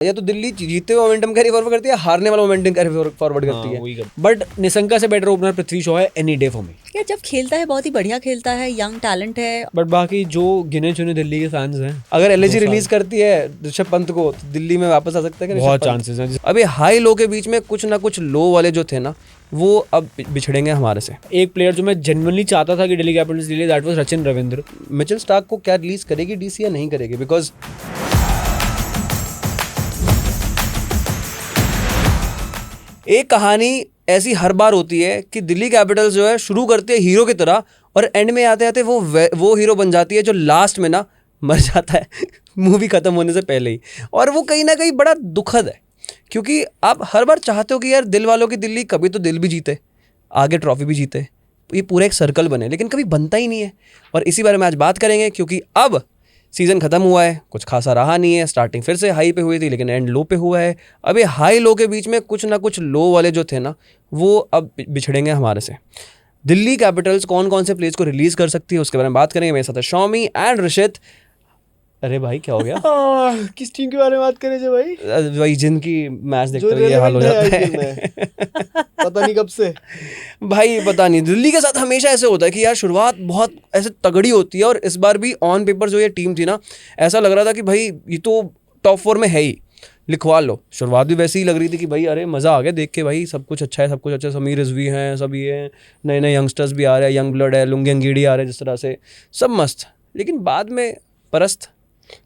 या तो दिल्ली जीतते हुए मोमेंटम कैरी फॉरवर्ड करती है, हारने वाला मोमेंटम कैरी फॉरवर्ड करती है। बट निशंका से बेटर ओपनर पृथ्वी शॉ है एनी डे फॉर मी। यार जब खेलता है बहुत ही बढ़िया खेलता है, यंग टैलेंट है। बट बाकी जो गिने चुने दिल्ली के फैंस हैं, अगर एलएजी रिलीज करती है ऋषभ पंत को तो दिल्ली में वापस आ सकता है। बहुत चांसेस हैं। अभी हाई लो के बीच में कुछ ना कुछ लो वाले जो थे ना, वो अब बिछड़ेंगे हमारे से। एक प्लेयर जो मैं जेन्युइनली चाहता था कि दिल्ली कैपिटल्स ले ले, that was Sachin Ravindra. Mitchell Starc को क्या रिलीज करेगी डीसी या नहीं करेगी? बिकॉज एक कहानी ऐसी हर बार होती है कि दिल्ली कैपिटल्स जो है शुरू करती है हीरो की तरह और एंड में आते आते वो हीरो बन जाती है जो लास्ट में ना मर जाता है मूवी खत्म होने से पहले ही। और वो कहीं ना कहीं बड़ा दुखद है, क्योंकि आप हर बार चाहते हो कि यार दिल वालों की दिल्ली कभी तो दिल भी जीते, आगे ट्रॉफी भी जीते, ये पूरा एक सर्कल बने, लेकिन कभी बनता ही नहीं है। और इसी बारे में आज बात करेंगे, क्योंकि अब सीज़न ख़त्म हुआ है, कुछ खासा रहा नहीं है। स्टार्टिंग फिर से हाई पे हुई थी लेकिन एंड लो पे हुआ है। अब ये हाई लो के बीच में कुछ ना कुछ लो वाले जो थे ना, वो अब बिछड़ेंगे हमारे से। दिल्ली कैपिटल्स कौन कौन से प्लेयर्स को रिलीज़ कर सकती है उसके बारे में बात करेंगे। मेरे साथ है शॉमी एंड ऋषित। अरे भाई क्या हो गया? किस टीम के बारे में बात करें जो भाई? भाई जिनकी मैच देखते हुए ये हाल हो जाता है पता नहीं कब से भाई, पता नहीं। दिल्ली के साथ हमेशा ऐसे होता है कि यार शुरुआत बहुत ऐसे तगड़ी होती है, और इस बार भी ऑन पेपर जो ये टीम थी ना, ऐसा लग रहा था कि भाई ये तो टॉप 4 में है ही, लिखवा लो। शुरुआत भी वैसे ही लग रही थी कि भाई अरे मज़ा आ गया देख के, भाई सब कुछ अच्छा है, सब कुछ अच्छा है। समीर रिजवी हैं, सब ये हैं, नए नए यंगस्टर्स भी आ रहे हैं, यंग ब्लड है, लुंगी अंगीडी आ रहे हैं, जिस तरह से सब मस्त। लेकिन बाद में परस्त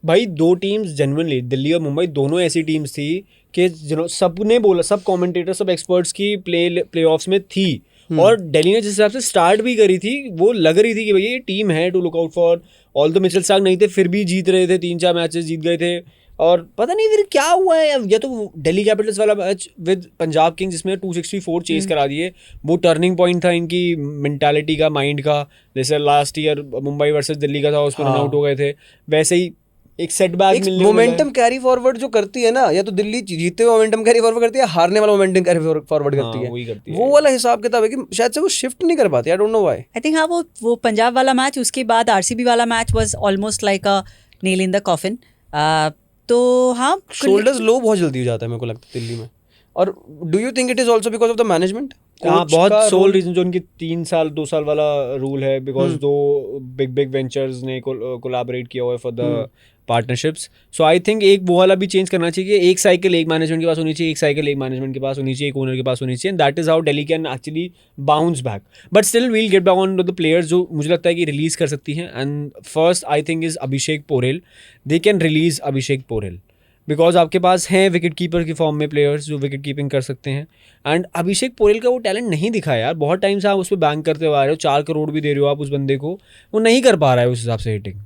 भाई दो टीम्स जेन्युइनली, दिल्ली और मुंबई दोनों ऐसी टीम्स थी कि सबने बोला, सब कमेंटेटर, सब एक्सपर्ट्स की प्लेऑफ्स में थी। और दिल्ली ने जिस हिसाब से स्टार्ट भी करी थी, वो लग रही थी कि भैया ये टीम है to look out for. All the Mitchell Starc नहीं थे फिर भी जीत रहे थे, 3-4 मैचेस जीत गए थे। और पता नहीं फिर क्या हुआ है, या तो दिल्ली कैपिटल्स वाला मैच विद पंजाब किंग्स जिसमें 264 चेस करा दिए, वो टर्निंग पॉइंट था इनकी मेंटालिटी का, माइंड का। जैसे last year Mumbai versus Delhi का था, उसमें रन आउट हो गए थे, वैसे ही एक सेटबैक मिलने मोमेंटम कैरी फॉरवर्ड जो करती है ना, या तो दिल्ली जीतते हुए मोमेंटम कैरी फॉरवर्ड करती है, हारने वाला मोमेंटम कैरी फॉरवर्ड करती है। वही करती है। वो वाला हिसाब किताब है कि शायद से वो शिफ्ट नहीं कर पाती। I don't know why. I think हाँ, वो पंजाब वाला मैच, उसके बाद आरसीबी वाला match was almost like a nail in the coffin. तो हाँ, शोल्डर्स लो बहुत जल्दी हो जाता है मेरे को लगता है दिल्ली में। और do you think it is also because of the management? हाँ, बहुत सोल रीजन जो उनकी 2 साल वाला रूल है, बिकॉज दो बिग वेंचर्स ने कोलैबोरेट किया हुआ है for the partnerships. So I think एक वो वाला भी चेंज करना चाहिए कि एक साइकिल एक मैनेजमेंट के पास होनी चाहिए, एक साइकिल एक मैनेजमेंट के पास होनी चाहिए, एक ओनर के पास होनी चाहिए। And that is how Delhi can actually bounce back. But still we'll get back on to the players जो मुझे लगता है कि रिलीज कर सकती हैं। And first I think is Abhishek Porel. They can release Abhishek Porel because आपके पास हैं विकेट कीपर की फॉर्म में प्लेयर्स जो विकेट कीपिंग कर सकते हैं। एंड अभिषेक पोरेल का वो टैलेंट नहीं दिखा यार, बहुत टाइम से आप उस पर बैंक करते हुए आ रहे हो, 4 करोड़ भी दे रहे हो आप उस बंदे को, वो नहीं कर पा रहा है उस हिसाब से हिटिंग।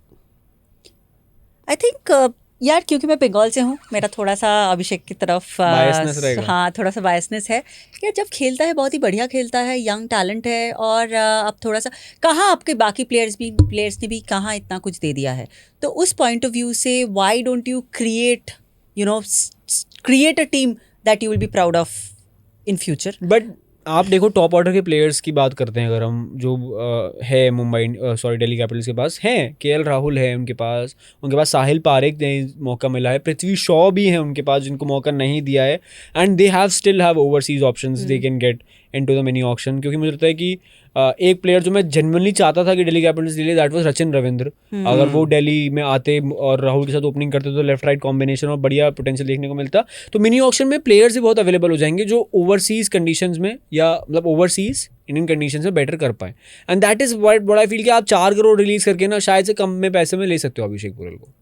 आई थिंक यार, क्योंकि मैं बंगाल से हूँ, मेरा थोड़ा सा अभिषेक की तरफ Biasness रहेगा। हाँ, थोड़ा सा बायसनेस है। यार जब खेलता है बहुत ही बढ़िया खेलता है, यंग टैलेंट है। और अब थोड़ा सा कहाँ आपके बाकी प्लेयर्स ने भी कहाँ इतना कुछ दे दिया है। तो उस पॉइंट ऑफ व्यू से why don't you create a team that you will be proud of in future? But आप देखो टॉप ऑर्डर के प्लेयर्स की बात करते हैं अगर हम, जो है दिल्ली कैपिटल्स के पास हैं, केएल राहुल है उनके पास साहिल पारेख ने मौका मिला है, पृथ्वी शॉ भी है उनके पास जिनको मौका नहीं दिया है। And they still have overseas options they can get into the mini auction. क्योंकि मुझे लगता है कि एक प्लेयर जो मैं जेन्युइनली चाहता था कि दिल्ली कैपिटल्स ले ले, दैट वाज सचिन रविंद्र। अगर वो दिल्ली में आते और राहुल के साथ ओपनिंग करते तो लेफ्ट राइट कॉम्बिनेशन और बढ़िया पोटेंशियल देखने को मिलता। तो मिनी ऑक्शन में प्लेयर्स भी बहुत अवेलेबल हो जाएंगे जो ओवरसीज कंडीशंस में, या मतलब ओवरसीज इंडियन कंडीशन में बेटर कर पाए। And that is what I feel कि आप 4 करोड़ रिलीज करके ना शायद से कम में पैसे में ले सकते हो अभिषेक पोरेल को।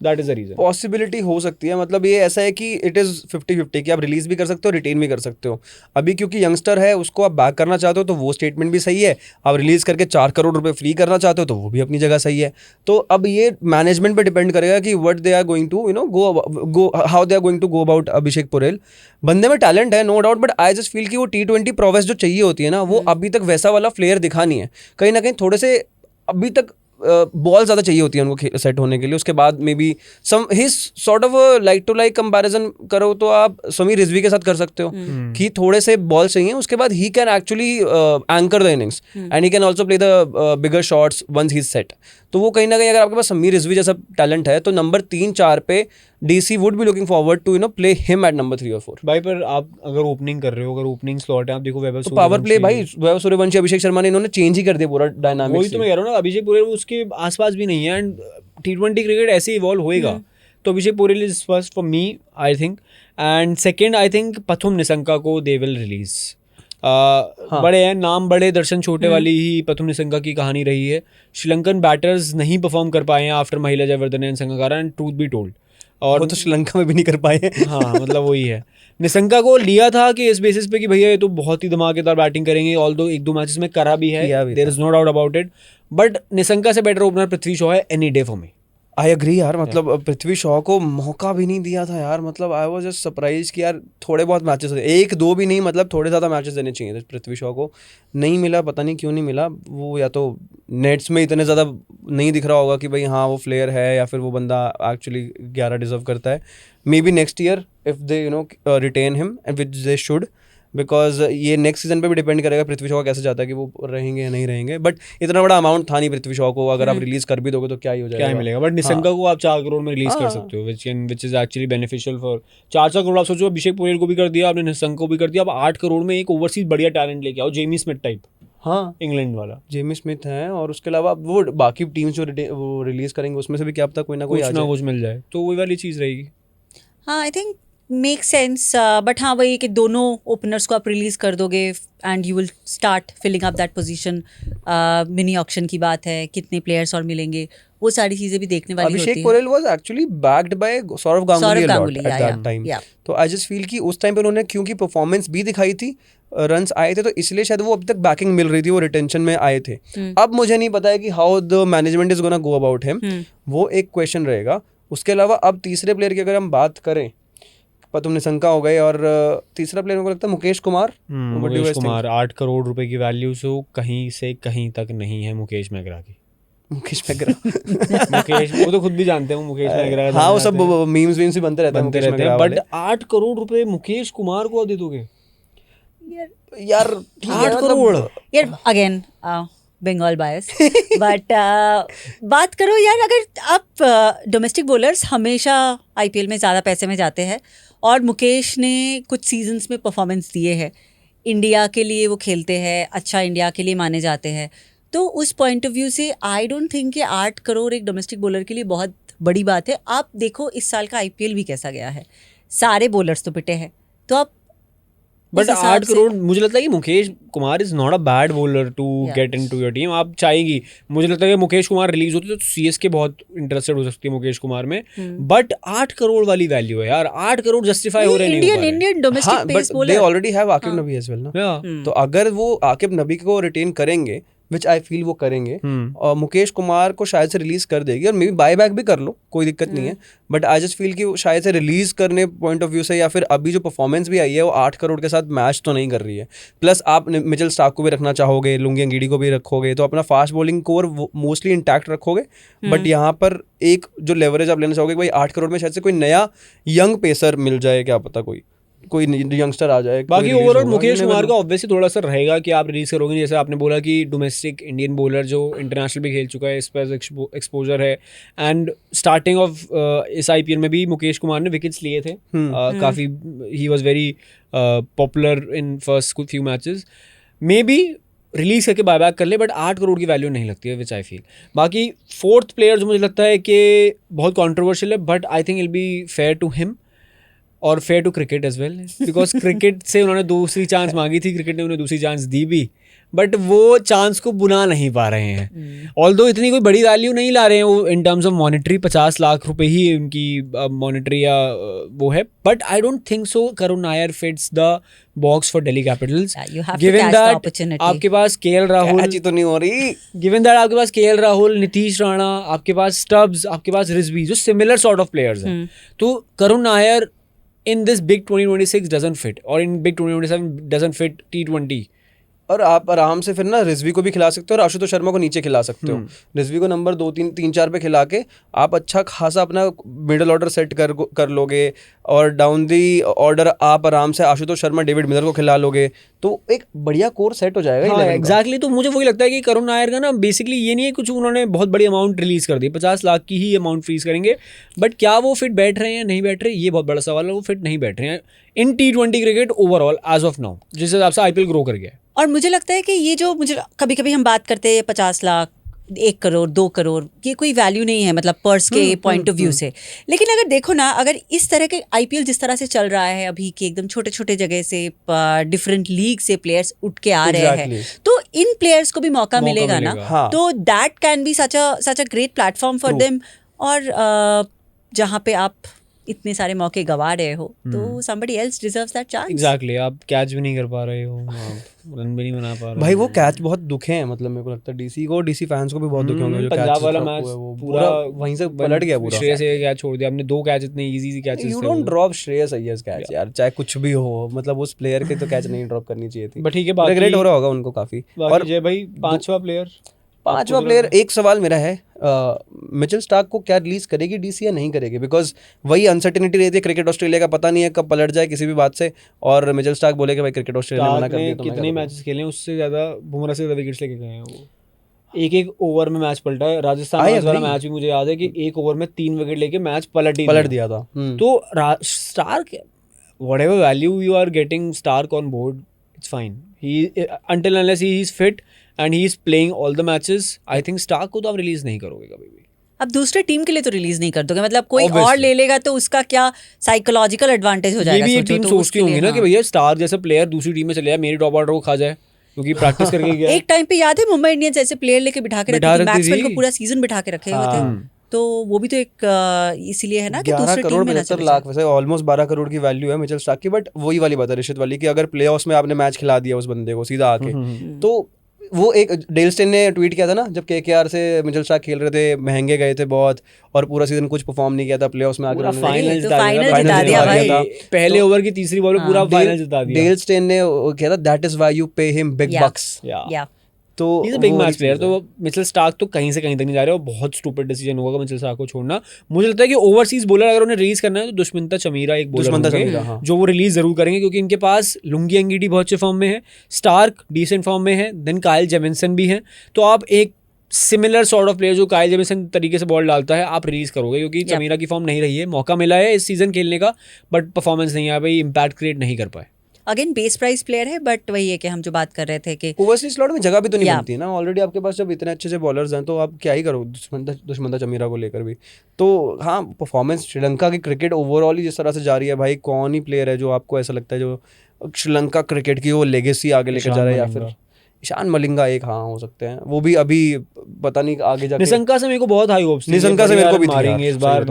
That is the reason. Possibility हो सकती है, मतलब ये ऐसा है कि इट इज़ 50-50 कि आप रिलीज भी कर सकते हो, रिटेन भी कर सकते हो। अभी क्योंकि यंगस्टर है, उसको आप बैक करना चाहते हो तो वो स्टेटमेंट भी सही है। आप रिलीज करके 4 करोड़ रुपए फ्री करना चाहते हो तो वो भी अपनी जगह सही है। तो अब ये मैनेजमेंट पे डिपेंड करेगा कि what they are going to how they are going to go about Abhishek Porel. बंदे में टैलेंट है, no doubt, but I just feel कि वो T20 प्रोवेस जो चाहिए होती है ना, वो अभी तक वैसा वाला प्लेयर दिखा नहीं है। कहीं ना कहीं थोड़े से अभी तक बॉल ज़्यादा चाहिए होती है उनको सेट होने के लिए. उसके बाद maybe some his sort of like to like comparison करो तो आप समीर रिजवी के साथ कर सकते हो कि थोड़े से बॉल चाहिए, उसके बाद he can actually anchor the innings and he can also play the bigger shots once he set. तो वो कहीं ना कहीं अगर आपके पास समीर रिजवी जैसा टैलेंट है तो नंबर 3-4 पे DC would be looking forward to play him at number 3 और 4. भाई पर आप अगर ओपनिंग कर रहे हो, अगर ओपनिंग स्लॉट है, आप देखो वैभव तो पावर प्ले भाई वैभव सूर्यवंशी, अभिषेक शर्मा ने इन्होंने चेंज ही कर दिया पूरा डायनामिक्स. वही तो मैं कह रहा हूँ ना, अभिषेक पोरेल उसके आसपास भी नहीं है. एंड T20 क्रिकेट ऐसे इवॉल्व होएगा. तो Abhishek Porel is first for me I think. And second I think Pathum Nissanka को दे विल रिलीज. बड़े हैं नाम, बड़े दर्शन छोटे वाली ही पथुम निशंका की कहानी रही है. श्रीलंकन बैटर्स नहीं परफॉर्म कर पाए हैं आफ्टर महिला Jayewardene and Sangakkara, and truth be told. और वो तो श्रीलंका में भी नहीं कर पाए हैं. हाँ मतलब वही है. निशंका को लिया था कि इस बेसिस पे कि भैया ये तो बहुत ही धमाकेदार बैटिंग करेंगे, ऑल्दो 1-2 मैचेस में करा भी है, there is no doubt about it. But Nissanka से बेटर ओपनर पृथ्वी शॉ है any day for me. I agree यार. मतलब पृथ्वी शॉ को मौका भी नहीं दिया था यार. मतलब आई वाज जस्ट सरप्राइज कि यार थोड़े बहुत मैचेस होते, 1-2 भी नहीं, मतलब थोड़े ज़्यादा मैचेस देने चाहिए थे पृथ्वी शॉ को. नहीं मिला, पता नहीं क्यों नहीं मिला. वो या तो नेट्स में इतने ज़्यादा नहीं दिख रहा होगा कि भाई हाँ वो प्लेयर है, या फिर वो बंदा एक्चुअली 11 डिजर्व करता है. Maybe next year if they retain him and which they should, because ये नेक्स्ट सीजन पे भी डिपेंड करेगा पृथ्वी शॉ का कैसे जाता है कि वो रहेंगे या नहीं रहेंगे. बट इतना बड़ा अमाउंट था नहीं पृथ्वी शॉ को, अगर आप रिलीज कर भी दोगे तो क्या ही हो जाएगा, क्या मिलेगा. बट निशंका को आप 4 करोड़ में रिलीज कर सकते हो, which is actually beneficial for 4 crore. आप सोचो अभिषेक पोरेल को भी कर दिया आपने, निशंका को भी कर दिया. अब 8 करोड़ में एक ओवरसीज बढ़िया टैलेंट लेके आओ, जेमी स्मिथ टाइप. हाँ इंग्लैंड वाला जेमी स्मिथ है, और उसके अलावा वो बाकी टीम्स जो वो रिलीज करेंगे उसमें से भी क्या पता कोई ना कोई आ जाए, कुछ मिल जाए. तो वही वाली चीज़ रहेगी. हाँ I think make sense. But हाँ वही कि दोनों ओपनर्स को आप रिलीज कर दोगे and you will start filling up that position. Mini auction की बात है, कितने प्लेयर्स और मिलेंगे, वो सारी चीज़ें भी देखने वाली होती है. Abhishek Porel was actually backed by Sourav Ganguly at that time. तो आई जस्ट फील कि उस टाइम पे उन्होंने क्योंकि परफॉर्मेंस भी दिखाई थी, रन्स आए थे, तो इसलिए शायद वो अभी तक बैकिंग मिल रही थी, वो रिटेंशन में आए थे. अब मुझे नहीं पता है कि how the management is gonna go about him, वो एक क्वेश्चन रहेगा. उसके अलावा अब तीसरे प्लेयर की अगर हम बात करें, पथुम निशंका हो गए, और तीसरा प्लेयर मेरे को लगता है मुकेश कुमार. मुकेश कुमार 8 करोड़ रुपए की वैल्यू से कहीं से कहीं तक नहीं है मुकेश मैगरा की. मुकेश मैगरा मुकेश वो तो खुद भी जानते हैं मुकेश मैगरा. हाँ वो सब मीम्स वीम्स भी बनते रहते हैं. बट 8 करोड़ रुपए मुकेश कुमार को दे दोगे यार? 8 करोड़ यार अगेन बंगाल बायस. बट बात करो यार, अगर आप डोमेस्टिक बॉलर्स हमेशा IPL में ज़्यादा पैसे में जाते हैं, और मुकेश ने कुछ सीजन्स में परफॉर्मेंस दिए हैं, इंडिया के लिए वो खेलते हैं, अच्छा इंडिया के लिए माने जाते हैं. तो उस पॉइंट ऑफ व्यू से आई डोंट थिंक कि 8 करोड़ एक डोमेस्टिक बॉलर के लिए बहुत बड़ी बात है. आप देखो इस साल का IPL भी कैसा गया है, सारे बॉलर्स तो पिटे हैं. तो आप बट 8 करोड़, मुझे लगता है कि Mukesh Kumar is not a bad bowler to get into your team. आप चाहेगी, मुझे लगता है कि मुकेश कुमार रिलीज होते तो CSK बहुत इंटरेस्टेड हो सकती है मुकेश कुमार में. बट 8 करोड़ वाली वैल्यू है यार. 8 करोड़ जस्टिफाई हो रहे नहीं. Indian domestic pace bowler, they already have Aaqib Nabi as well ना. तो अगर वो आकिब नबी को रिटेन करेंगे, विच आई फील वो करेंगे, और मुकेश कुमार को शायद से रिलीज कर देगी, और मे बी बाय बैक भी कर लो, कोई दिक्कत नहीं है. बट आई जस्ट फील कि शायद से रिलीज करने पॉइंट ऑफ व्यू से, या फिर अभी जो परफॉर्मेंस भी आई है वो 8 करोड़ के साथ मैच तो नहीं कर रही है. प्लस आप मिचेल स्टार्क को भी रखना चाहोगे, लुंगी अंगीडी को भी रखोगे, तो अपना fast bowling core mostly intact रखोगे. बट यहाँ पर एक जो लेवरेज आप लेना चाहोगे, भाई 8 करोड़ में शायद से कोई नया यंग पेसर मिल जाए, क्या पता कोई यंगस्टर आ जाए. बाकी ओवरऑल मुकेश कुमार का ऑब्वियसली थोड़ा सा रहेगा कि आप रिलीज करोगे. जैसे आपने बोला कि डोमेस्टिक इंडियन बॉलर जो इंटरनेशनल भी खेल चुका है, इस पर एक्सपोजर है. एंड स्टार्टिंग ऑफ इस IPL में भी मुकेश कुमार ने विकेट्स लिए थे काफ़ी. He was very popular in first few matches. May be release करके बाय बैक कर ले, बट 8 करोड़ की वैल्यू नहीं लगती है, विच आई फील. बाकी फोर्थ प्लेयर जो मुझे लगता है कि बहुत कॉन्ट्रोवर्शियल है, but I think I'll be fair to him और fair to cricket as well, because cricket से उन्होंने दूसरी चांस मांगी थी, क्रिकेट ने उन्हें दूसरी चांस दी भी, बट वो चांस को बुना नहीं पा रहे हैं. ऑल्दो इतनी कोई बड़ी वैल्यू नहीं ला रहे हैं वो in terms of monetary, 50 lakh रुपए ही उनकी मॉनेटरी या वो है. But I don't think so Karun Nair fits the box for Delhi Capitals. Given that आपके पास KL राहुल तो नहीं हो रही, गिवन दैट आपके पास KL राहुल, नीतीश राणा, आपके पास स्टब्स, आपके पास रिजवी, जो सिमिलर सॉर्ट ऑफ प्लेयर्स हैं. तो Karun Nair in this big 2026 doesn't fit, or in big 2027 doesn't fit T20. और आप आराम से फिर ना रिजवी को भी खिला सकते हो और आशुतोष शर्मा को नीचे खिला सकते हो। रिजवी को नंबर 2 3 4 पे खिला के आप अच्छा खासा अपना मिडिल ऑर्डर सेट कर लोगे और डाउन दी ऑर्डर आप आराम से आशुतोष शर्मा डेविड मिलर को खिला लोगे तो एक बढ़िया कोर सेट हो जाएगा। हाँ एग्जैक्टली। तो मुझे वही लगता है कि करुण नायर का ना बेसिकली ये नहीं है कुछ उन्होंने बहुत बड़ी अमाउंट रिलीज कर दी, 50 लाख की ही अमाउंट फ्रीज करेंगे, बट क्या वो फिट बैठ रहे हैं नहीं बैठ रहे ये बहुत बड़ा सवाल है। वो फिट नहीं बैठ रहे हैं in T20 cricket overall as of now, जिस हिसाब से IPL ग्रो कर गया है। और मुझे लगता है कि ये जो मुझे कभी कभी हम बात करते हैं 50 लाख 1 करोड़ 2 करोड़, ये कोई वैल्यू नहीं है मतलब पर्स के पॉइंट ऑफ व्यू से। लेकिन अगर देखो ना, अगर इस तरह के IPL जिस तरह से चल रहा है अभी कि एकदम छोटे छोटे जगह से डिफरेंट लीग से प्लेयर्स उठ के आ रहे हैं, तो इन प्लेयर्स को भी मौका मिलेगा ना। हाँ। तो that can be such a great platform for them. और जहाँ पे आप इतने सारे मौके गवा रहे हो तो somebody else deserves that chance। Exactly. आप कैच भी नहीं कर पा रहे हो, आप रन भी नहीं बना पा रहे भाई हो। वो कैच बहुत दुखे हैं, मतलब मेरे को लगता है DC फैंस को भी बहुत दुखे होंगे जो पंजाब कैच वाला मैच पूरा वहीं से पलट गया पूरा। श्रेयस अय्यर कैच छोड़ दिया आपने, 2 कैच इतने इजी कैचेस थे। You don't drop Shreyas Iyer catch यार, चाहे कुछ भी हो, मतलब उस प्लेयर के तो कैच नहीं ड्रॉप करनी चाहिए थी। बट ठीक है, बाकी रिग्रेट हो रहा होगा उनको काफी। और जय भाई पांचवा प्लेयर, एक सवाल मेरा है, मिचेल स्टार्क को क्या रिलीज करेगी DC या नहीं करेगी? बिकॉज वही अनसर्टेनिटी रहती है क्रिकेट ऑस्ट्रेलिया का, पता नहीं है कब पलट जाए किसी भी बात से और मिचेल स्टार्क बोले कि भाई क्रिकेट ऑस्ट्रेलिया ने मना कर दिया तो कितने मैचेस खेले उससे ज्यादा बुमराह से ज्यादा विकेट्स लेके गए हैं वो। एक ओवर में मैच पलटा है। राजस्थान वाला मैच भी मुझे याद है कि 1 ओवर में 3 विकेट लेके मैच पलट दिया था। तो Stark whatever value you are getting Stark on board, it's fine. He until unless he is fit and he is playing all the matches, I think Stark को तो आप रिलीज नहीं करोगे कभी भी। अब दूसरे टीम के लिए तो रिलीज नहीं कर दोगे, मतलब कोई और ले लेगा तो उसका क्या साइकोलॉजिकल एडवांटेज हो जाएगा। ये भी एक टीम सोचती होंगी ना कि भैया स्टार जैसा प्लेयर दूसरी टीम में चले जाए, मेरी टॉप ऑर्डर को खा जाए क्योंकि प्रैक्टिस करके गया। एक टाइम पे याद है मुंबई इंडियंस ऐसे प्लेयर लेके बिठा के रखती थी, बैट्समैन को पूरा सीजन बिठा के रखे हुए थे। तो वो भी तो एक इसीलिए है ना कि दूसरी टीम में ना चले जाए। 11 करोड़ वैसे ऑलमोस्ट 12 करोड़ की वैल्यू है मिचेल स्टार्क की, बट वही वाली बात है रिश्वत वाली कि अगर प्लेऑफ्स में आपने मैच खिला दिया उस बंदे को सीधा आके, तो वो एक डेल स्टेन ने ट्वीट किया था ना जब KKR से मिचेल स्टार्क खेल रहे थे, महंगे गए थे बहुत और पूरा सीजन कुछ परफॉर्म नहीं किया था, प्लेऑफ्स में आके फाइनल जिता दिया भाई। पहले ओवर की तीसरी बॉल में पूरा फाइनल जिता दिया। डेल स्टेन ने किया था that is why you pay him big bucks. तो is a big match player. तो मिचेल स्टार्क तो कहीं से कहीं तक नहीं जा रहे, और बहुत स्टूपिड डिसीजन होगा मिचेल स्टार्क को छोड़ना। मुझे लगता है कि ओवरसीज बॉलर अगर उन्हें रिलीज करना है तो दुष्मंता चमीरा एक बॉलर होंगे जो वो रिलीज जरूर करेंगे, क्योंकि इनके पास लुंगी अंगीडी बहुत अच्छे फॉर्म में है, स्टार्क डिसेंट फॉर्म में है, देन काइल जेमिसन भी है। तो आप एक सिमिलर सॉर्ट ऑफ प्लेयर जो काइल जेमिसन तरीके से बॉल डालता है आप रिलीज करोगे, क्योंकि चमीरा की फॉर्म नहीं रही है। मौका मिला है इस सीजन खेलने का बट परफॉर्मेंस नहीं आया भाई, इम्पैक्ट क्रिएट नहीं कर पाए। अगेन बेस प्राइस प्लेयर है, बट वही है कि हम जो बात कर रहे थे कि ओवरसीज स्लॉट में जगह भी तो नहीं बनती ना ऑलरेडी आपके पास, जब इतने अच्छे बॉलर्स हैं तो आप क्या ही करो दुष्मंता चमीरा को लेकर भी। तो हाँ, परफॉर्मेंस श्रीलंका की क्रिकेट ओवरऑल ही जिस तरह से जा रही है भाई, कौन ही प्लेयर है जो आपको ऐसा लगता है जो श्रीलंका क्रिकेट की वो लेगेसी आगे लेकर जा रहा है? या फिर ईशान मलिंगा एक हो सकते हैं, वो भी अभी पता नहीं आगे जाके। निशंका से मेरे को बहुत हाई होप्स थी, निशंका से मेरे को भी मारेंगे इस बार।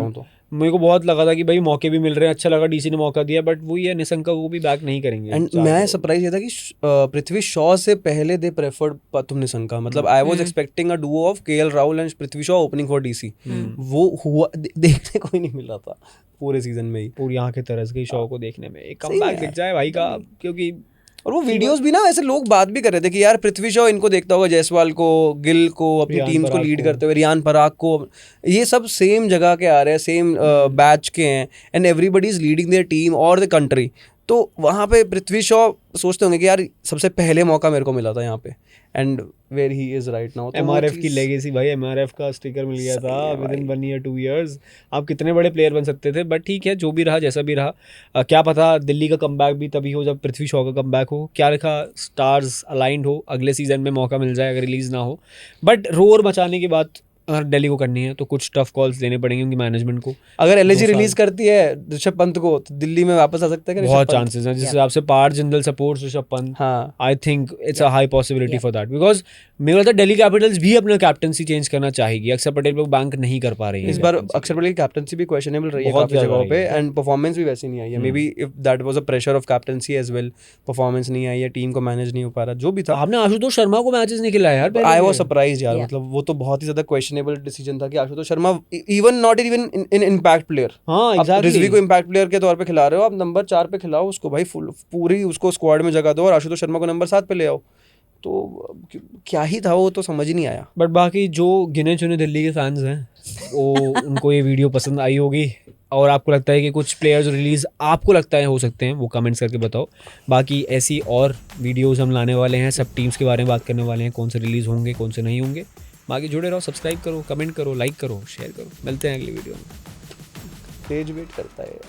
मेरे को बहुत लगा था कि भाई मौके भी मिल रहे हैं, अच्छा लगा DC ने मौका दिया, बट वही है निशंका को भी बैक नहीं करेंगे। एंड मैं सरप्राइज ये था कि पृथ्वी शॉ से पहले दे प्रेफर्ड पथुम निशंका, मतलब I was expecting a duo of KL Rahul and Prithvi Shaw opening for DC। वो हुआ देखने को ही नहीं मिल रहा था पूरे सीजन में ही। पूरी आंखें तरस गई शॉ को देखने में, एक कमबैक दिख जाए भाई का, क्योंकि और वो वीडियोस भी ना ऐसे लोग बात भी कर रहे थे कि यार पृथ्वी शॉ इनको देखता होगा, जायसवाल को, गिल को, अपनी टीम्स को लीड करते हुए, रियान पराग को, ये सब सेम जगह के आ रहे हैं, सेम बैच के हैं, and everybody is leading their team और द कंट्री। तो वहाँ पे पृथ्वी शॉ सोचते होंगे कि यार सबसे पहले मौका मेरे को मिला था यहाँ पे, and where he is right now. MRF की लेगेसी भाई, MRF का स्टिकर मिल गया था विद इन 1 year 2 years। आप कितने बड़े प्लेयर बन सकते थे, बट ठीक है जो भी रहा जैसा भी रहा। क्या पता दिल्ली का कमबैक भी तभी हो जब पृथ्वी शॉ का कमबैक हो, क्या लिखा स्टार्स अलाइंड हो, अगले सीजन में मौका मिल जाए अगर रिलीज ना हो। बट रोर मचाने की बात अगर दिल्ली को करनी है तो कुछ टफ कॉल्स लेने पड़ेंगे उनकी मैनेजमेंट को। अगर LG रिलीज करती है ऋषभ पंत को तो दिल्ली में वापस आ सकता है, बहुत चांसेस हैं। जिस हिसाब से पार जिंदल सपोर्ट्स ऋषभ पंत, हाँ, I think it's a high possibility for that, because मेरे लगता है दिल्ली कैपिटल्स भी अपना कैप्टनसी चेंज करना चाहेगी। अक्षर पटेल पे बैंक नहीं कर पा रही है इस बार। अक्षर पटेल की कैप्टनसी भी क्वेश्चनेबल रही है काफी जगहों पे, एंड परफॉर्मेंस भी वैसी नहीं आई है। Maybe if that was a pressure of captaincy as well, performance नहीं आई है, टीम को मैनेज नहीं हो पा रहा, जो भी था। आपने आशुतोष शर्मा को मैचेस नहीं खिलाया यार, आई वाज सरप्राइज्ड यार, मतलब वो तो बहुत ही ज्यादा क्वेश्चनेबल डिसीजन था कि Ashutosh Sharma even not even in impact player. हाँ एग्जैक्टली, रिजवी को इम्पैक्ट प्लेयर के तौर पे खिला रहे हो, आप नंबर 4 पे खिलाओ उसको भाई, पूरी उसको स्क्वाड में जगह दो और आशुतोष शर्मा को नंबर 7 पे ले आओ। तो क्या ही था वो, तो समझ ही नहीं आया। बट बाकी जो गिने चुने दिल्ली के फैंस हैं वो उनको ये वीडियो पसंद आई होगी, और आपको लगता है कि कुछ प्लेयर्स रिलीज़ आपको लगता है हो सकते हैं, वो कमेंट्स करके बताओ। बाकी ऐसी और वीडियोस हम लाने वाले हैं, सब टीम्स के बारे में बात करने वाले हैं, कौन से रिलीज़ होंगे कौन से नहीं होंगे। बाकी जुड़े रहो, सब्सक्राइब करो, कमेंट करो, लाइक करो, शेयर करो। मिलते हैं अगली वीडियो में। पेज वेट करता है।